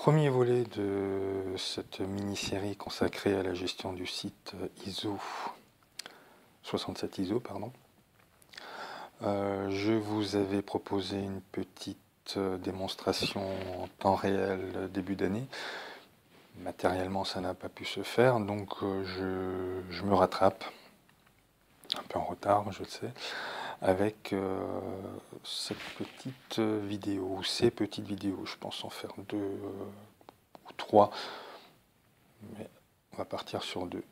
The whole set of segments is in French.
Premier volet de cette mini-série consacrée à la gestion du site ISO 67 ISO, pardon. Je vous avais proposé une petite démonstration en temps réel début d'année. Matériellement, ça n'a pas pu se faire, donc je me rattrape, un peu en retard, je le sais, avec cette petite vidéo, ou ces petites vidéos. Je pense en faire deux ou trois, mais on va partir sur deux.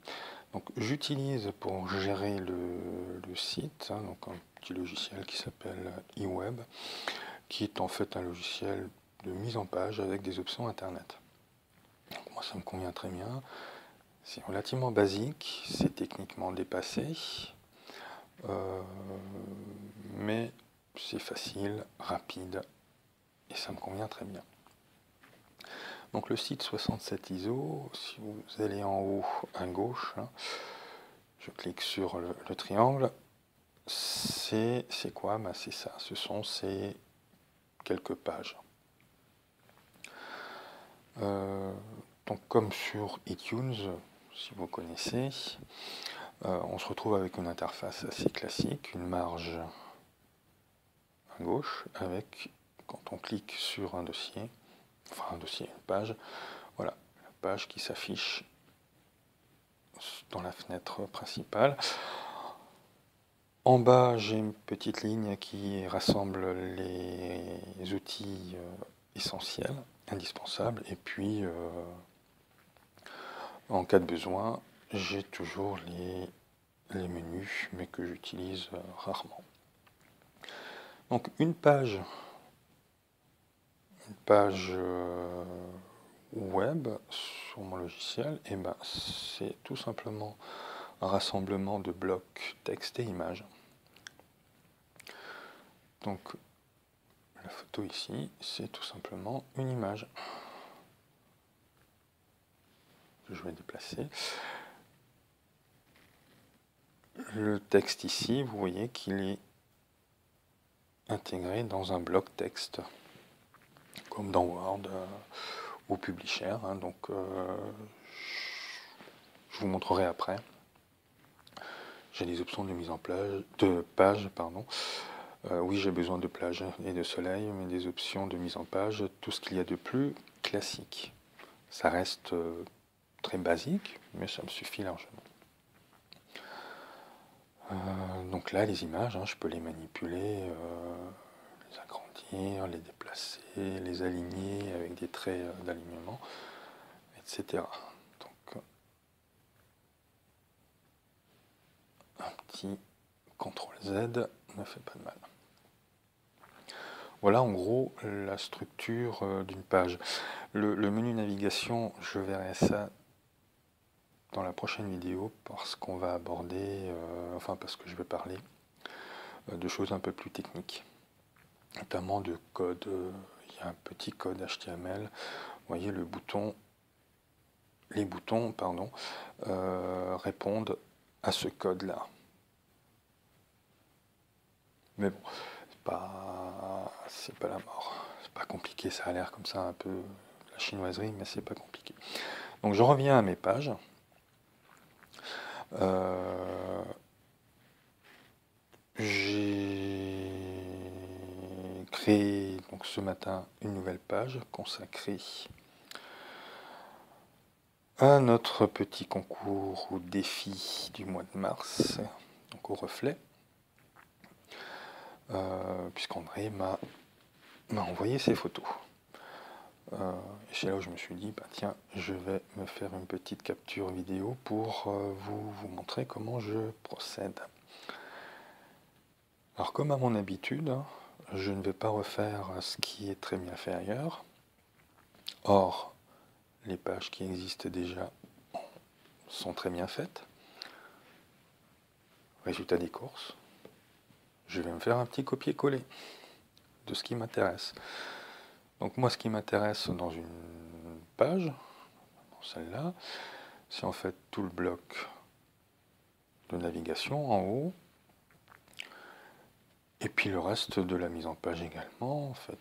Donc j'utilise pour gérer le site, donc un petit logiciel qui s'appelle eWeb, qui est en fait un logiciel de mise en page avec des options internet. Donc moi ça me convient très bien, c'est relativement basique, c'est techniquement dépassé, mais c'est facile, rapide, et ça me convient très bien. Donc le site 67 ISO, si vous allez en haut à gauche, je clique sur le triangle, c'est quoi? Ben c'est ça, ce sont ces quelques pages. Donc comme sur iTunes, si vous connaissez, on se retrouve avec une interface assez classique, une marge à gauche, avec, quand on clique sur un dossier, enfin un dossier, une page, voilà, la page qui s'affiche dans la fenêtre principale. En bas, j'ai une petite ligne qui rassemble les outils essentiels, indispensables, et puis en cas de besoin, j'ai toujours les menus, mais que j'utilise rarement. Donc une page web sur mon logiciel, et ben, c'est tout simplement un rassemblement de blocs texte et images. Donc la photo ici, c'est tout simplement une image. Je vais déplacer. Le texte ici, vous voyez qu'il est intégré dans un bloc texte, comme dans Word ou Publisher. Donc je vous montrerai après. J'ai des options de mise en page, pardon. Oui, j'ai besoin de plage et de soleil, mais des options de mise en page, tout ce qu'il y a de plus classique. Ça reste très basique, mais ça me suffit largement. Donc là, les images, je peux les manipuler, les agrandir, les déplacer, les aligner avec des traits d'alignement, etc. Donc, un petit CTRL-Z ne fait pas de mal. Voilà en gros la structure d'une page. Le menu navigation, je verrai ça dans la prochaine vidéo parce qu'on va aborder, parce que je vais parler de choses un peu plus techniques, notamment de code. Il y a un petit code HTML. Vous voyez les boutons, répondent à ce code-là. Mais bon, c'est pas la mort. C'est pas compliqué, ça a l'air comme ça un peu la chinoiserie, mais c'est pas compliqué. Donc je reviens à mes pages. J'ai créé donc ce matin une nouvelle page consacrée à notre petit concours ou défi du mois de mars, donc au reflet, puisqu'André m'a envoyé ses photos. Et c'est là où je me suis dit, tiens, je vais me faire une petite capture vidéo pour vous montrer comment je procède. Alors comme à mon habitude, je ne vais pas refaire ce qui est très bien fait ailleurs. Or, les pages qui existent déjà sont très bien faites. Résultat des courses, je vais me faire un petit copier-coller de ce qui m'intéresse. Donc moi, ce qui m'intéresse dans une page, dans celle-là, c'est en fait tout le bloc de navigation en haut, et puis le reste de la mise en page également. En fait,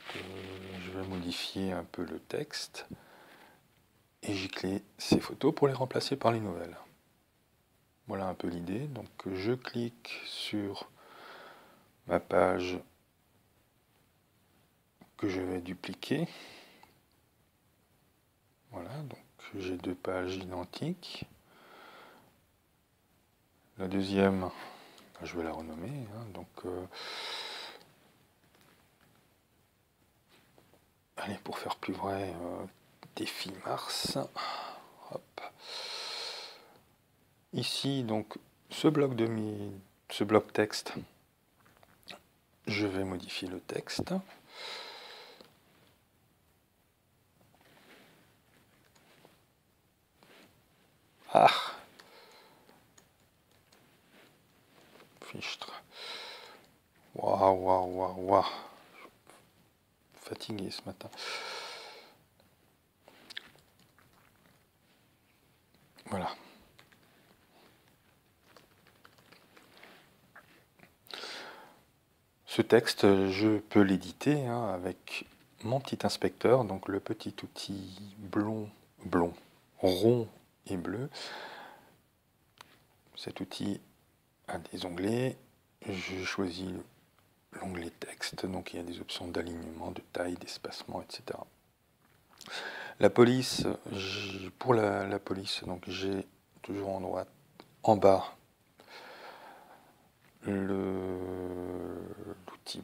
je vais modifier un peu le texte et gicler ces photos pour les remplacer par les nouvelles. Voilà un peu l'idée. Donc je clique sur ma page que je vais dupliquer. Voilà, donc j'ai deux pages identiques. La deuxième, je vais la renommer. Donc, allez, pour faire plus vrai, défi Mars. Hop. Ici, donc, ce bloc texte, je vais modifier le texte. Ah, fichtre. Waouh. Fatigué ce matin. Voilà. Ce texte, je peux l'éditer avec mon petit inspecteur, donc le petit outil rond et bleu. Cet outil a des onglets. Je choisis l'onglet texte, donc il y a des options d'alignement, de taille, d'espacement, etc. La police, pour la police, donc j'ai toujours en droite, en bas, l'outil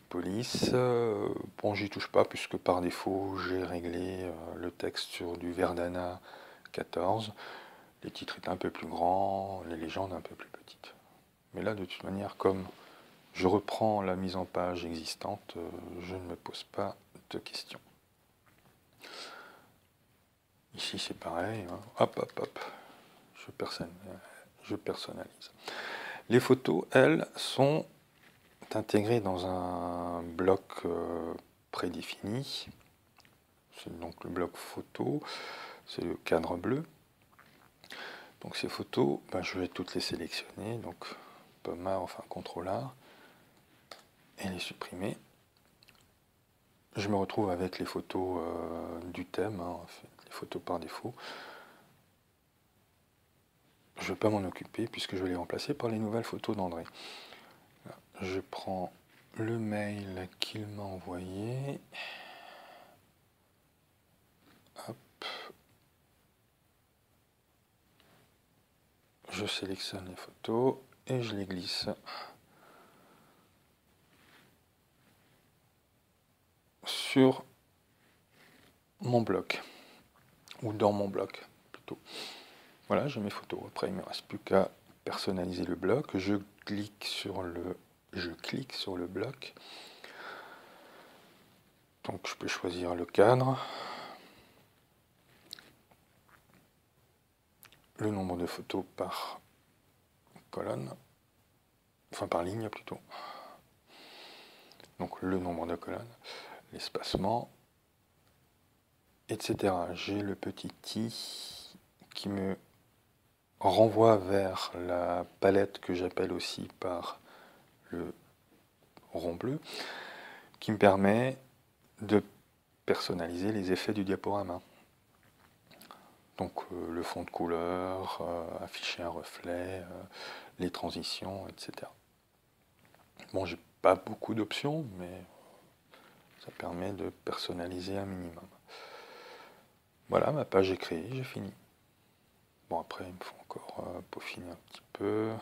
police. Bon, j'y touche pas puisque par défaut j'ai réglé le texte sur du Verdana 14. Les titres étaient un peu plus grands, les légendes un peu plus petites. Mais là, de toute manière, comme je reprends la mise en page existante, je ne me pose pas de questions. Ici, c'est pareil. Hop. Je personnalise. Les photos, elles, sont intégrées dans un bloc prédéfini. C'est donc le bloc photo, c'est le cadre bleu. Donc ces photos, je vais toutes les sélectionner, donc pommard, enfin CTRL A, et les supprimer. Je me retrouve avec les photos du thème, les photos par défaut. Je ne vais pas m'en occuper puisque je vais les remplacer par les nouvelles photos d'André. Je prends le mail qu'il m'a envoyé. Hop. Je sélectionne les photos et je les glisse sur mon bloc, ou dans mon bloc plutôt. Voilà, j'ai mes photos. Après, il ne me reste plus qu'à personnaliser le bloc. Je clique sur le bloc. Donc je peux choisir le cadre, le nombre de photos par colonne, enfin par ligne plutôt. Donc le nombre de colonnes, l'espacement, etc. J'ai le petit i qui me renvoie vers la palette que j'appelle aussi par le rond bleu, qui me permet de personnaliser les effets du diaporama. Donc le fond de couleur, afficher un reflet, les transitions, etc. Bon, j'ai pas beaucoup d'options, mais ça permet de personnaliser un minimum. Voilà, ma page est créée, j'ai fini. Bon, après, il me faut encore peaufiner un petit peu.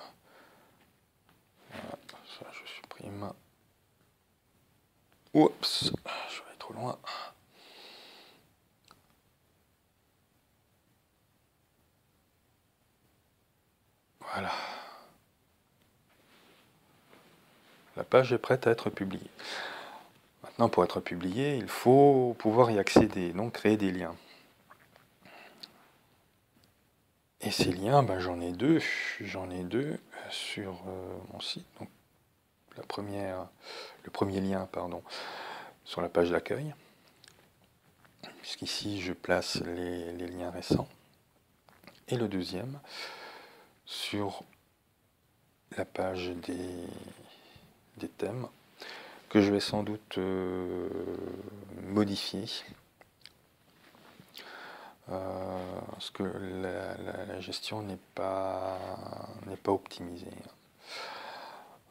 Voilà, ça, je supprime. Oups, je vais aller trop loin. Voilà. La page est prête à être publiée. Maintenant, pour être publiée, il faut pouvoir y accéder, donc créer des liens. Et ces liens, j'en ai deux. J'en ai deux sur mon site. Donc, le premier lien, sur la page d'accueil. Puisqu'ici, je place les liens récents. Et le deuxième, sur la page des thèmes, que je vais sans doute modifier. parce que la gestion n'est pas optimisée.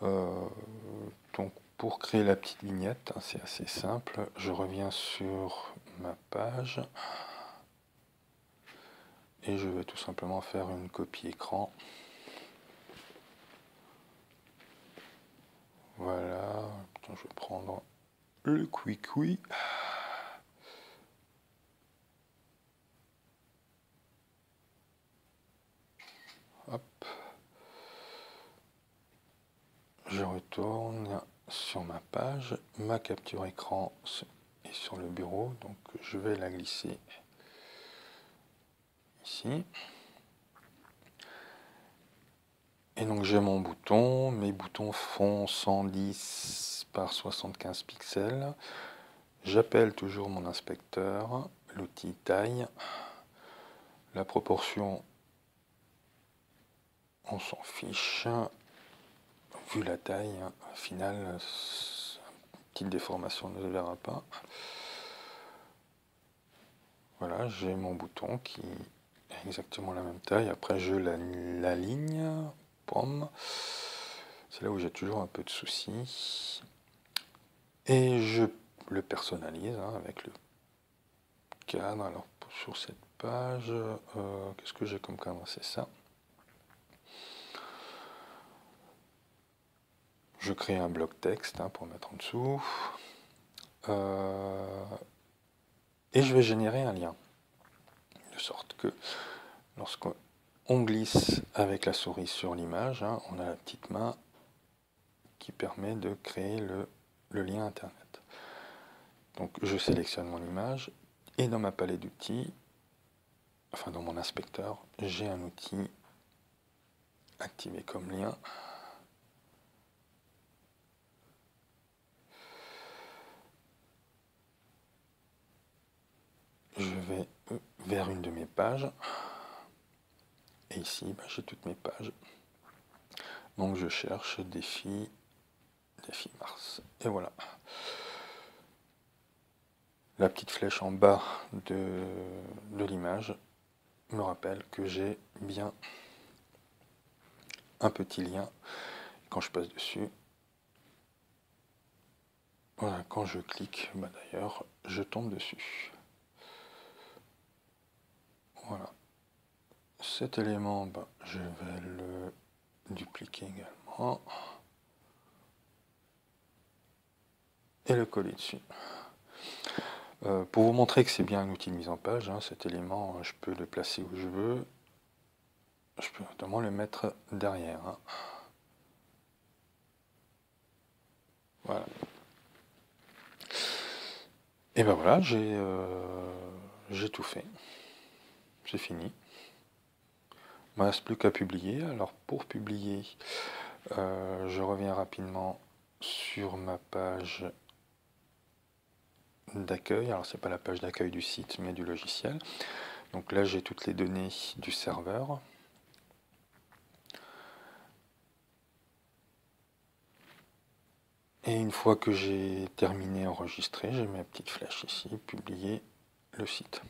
Donc pour créer la petite vignette, c'est assez simple. Je reviens sur ma page et je vais tout simplement faire une copie écran. Voilà, je vais prendre le QuickUI. Hop. Je retourne sur ma page. Ma capture écran est sur le bureau, donc je vais la glisser ici. Et donc j'ai mon bouton. Mes boutons font 110 par 75 pixels. J'appelle toujours mon inspecteur, l'outil taille. La proportion, on s'en fiche. Vu la taille finale, petite déformation ne se verra pas. Voilà, j'ai mon bouton qui est exactement la même taille. Après, je l'aligne. Pomme. C'est là où j'ai toujours un peu de soucis. Et je le personnalise avec le cadre. Alors, sur cette page, qu'est-ce que j'ai comme cadre? C'est ça. Je crée un bloc texte pour mettre en dessous. Et je vais générer un lien. De sorte que lorsqu'on glisse avec la souris sur l'image, on a la petite main qui permet de créer le lien Internet. Donc je sélectionne mon image et dans ma palette d'outils, enfin dans mon inspecteur, j'ai un outil activé comme lien. Je vais vers une de mes pages. Et ici, j'ai toutes mes pages. Donc je cherche défi Mars. Et voilà. La petite flèche en bas de l'image me rappelle que j'ai bien un petit lien. Quand je passe dessus, voilà, quand je clique, d'ailleurs, je tombe dessus. Voilà. Cet élément, je vais le dupliquer également. Et le coller dessus. Pour vous montrer que c'est bien un outil de mise en page, cet élément, je peux le placer où je veux. Je peux notamment le mettre derrière. Voilà. Et ben voilà, j'ai tout fait. C'est fini. Il ne me reste plus qu'à publier. Alors pour publier, je reviens rapidement sur ma page d'accueil. Alors c'est pas la page d'accueil du site, mais du logiciel. Donc là j'ai toutes les données du serveur. Et une fois que j'ai terminé enregistrer, j'ai ma petite flèche ici, publier le site.